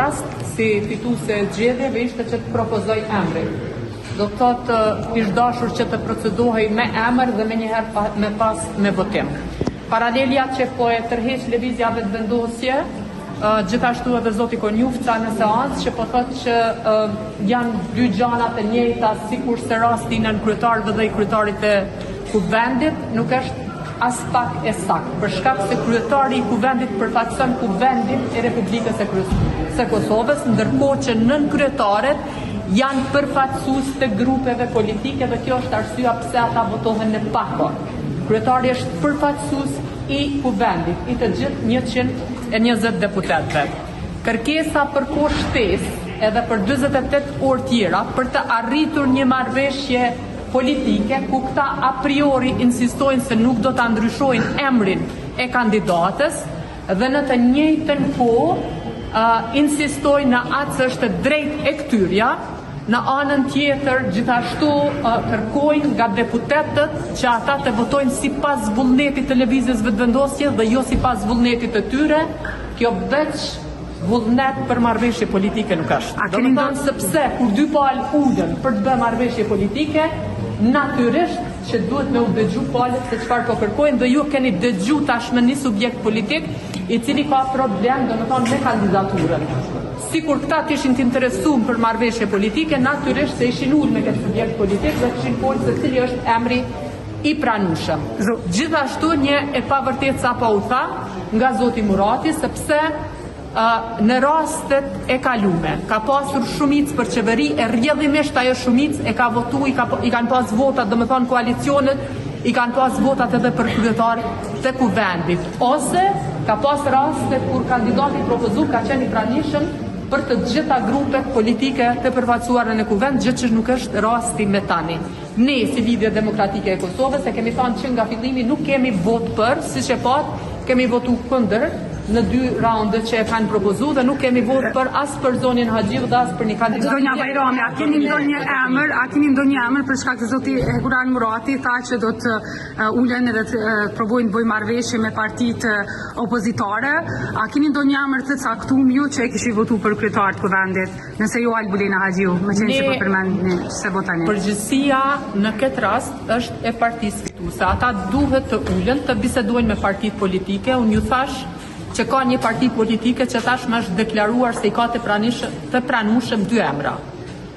rast, si fituese e zgjedhjeve ishte që të propozoj emrin. Do të thotë ish dashur që të procedohej me emër dhe me njëherë me votim. Paralelja që po e tërheq lëvizja vetëvendosje, gjithashtu edhe zoti Konjufca në seancë që po thotë që janë dy gjana të njëjta sikur se rasti nën kryetarëve dhe i kryetarit e kuvendit nuk është as pak e saktë, për shkak se kryetari i kuvendit përfaqëson kuvendin e Republikës së Kosovës, ndërkohë që nën kryetaret janë përfaqësues të grupeve politike dhe kjo është arsyeja pse ata votohen në pakon. Kryetari është përfaqësues i kuvendit, i të gjithë 120 deputetëve. Kërkesa për kohë shtesë edhe për 48 orë tjera për të arritur një marrëveshje politike, ku këta a priori insistojnë se nuk do të ndryshojnë emrin e kandidatës dhe në të njëjtën kohë insistojnë në atë që është drejt e këtyrja, në anën tjetër gjithashtu kërkojnë nga deputetët që ata të votojnë sipas vullnetit të lëvizjes vetëvendosje dhe jo sipas vullnetit të tyre. Kjo veç vullnet për marrëveshje politike nuk është. Do të thonë sepse kur dy palë ulen për të bërë marrëveshje politike, natyrisht që duhet me u dëgju palët se çfarë po kërkojnë dhe ju keni dëgju tashmë një subjekt politik i cili ka problem, do të thonë, me kandidaturën. Sikur këta kishin të interesuar për marrëveshje politike, natyrisht se ishin ulur me këtë subjekt politik dhe kishin folur se cili është emri i pranueshëm. Gjithashtu një e pavërtetë sapo u tha nga zoti Murati, sepse në rastet e kalume ka pasur shumicë për qeveri e rrjedhimisht ajo shumicë e ka votu, i kanë pas votat, do të thonë koalicionet, i kanë pas votat edhe për kryetar të kuvendit. Ose ka pas raste kur kandidati propozuar ka qenë i pranishëm për të gjitha grupet politike të përfaqësuara në kuvend, gjë që nuk është rasti me tani. Ne si Lidhja Demokratike e Kosovës e kemi thënë që nga fillimi nuk kemi vot për, siç e pat, kemi votu kundër në 2 raunde që e kanë propozuar dhe nuk kemi votë për as për zonin Haxhiu dhe as për një kandidat. Zonja Bajrami, a keni ndonjë emër për shkak se zoti Heguran Murati tha që do të ulen edhe të provojnë të bëjnë marrëveshje me partitë opozitare. A keni ndonjë emër të caktuar ju që e kishit votuar për kryetar të kuvendit, nëse jo Albulina Haxhiu, më qenë që po përmendni se votani? Përgjithësia në këtë rast është e partisë fituese. Ata duhet të ulen, të bisedojnë me partitë politike. Unë ju thash që ka një parti politike që tashmë është deklaruar se i ka të pranueshëm 2 emra.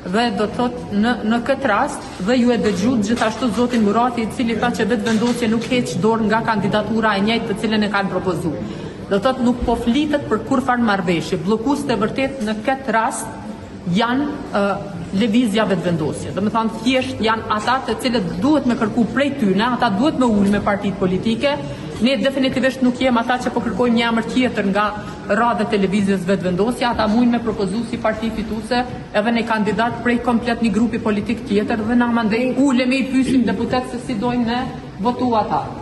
Dhe do të thotë në këtë rast dhe ju e dëgjuat gjithashtu zotin Murati, i cili tha që vetëvendosja nuk heq dorë nga kandidatura e njëjtë të cilën e kanë propozuar. Do të thotë nuk po flitet për kurfar marrëveshje. Bllokues të vërtet në këtë rast janë lëvizja vetëvendosje. Do të thonë thjesht janë ata të cilët duhet me kërku prej tyre, ata duhet me ulë me partitë politike. Ne definitivisht nuk jem ata që po kërkojmë një emër tjetër nga radhët e lëvizjes vetëvendosje, ata mundin me propozu si parti fituese edhe një kandidat prej komplet një grupi politik tjetër dhe na mandej ulemi i pyesim deputetët se si dojnë me votu ata.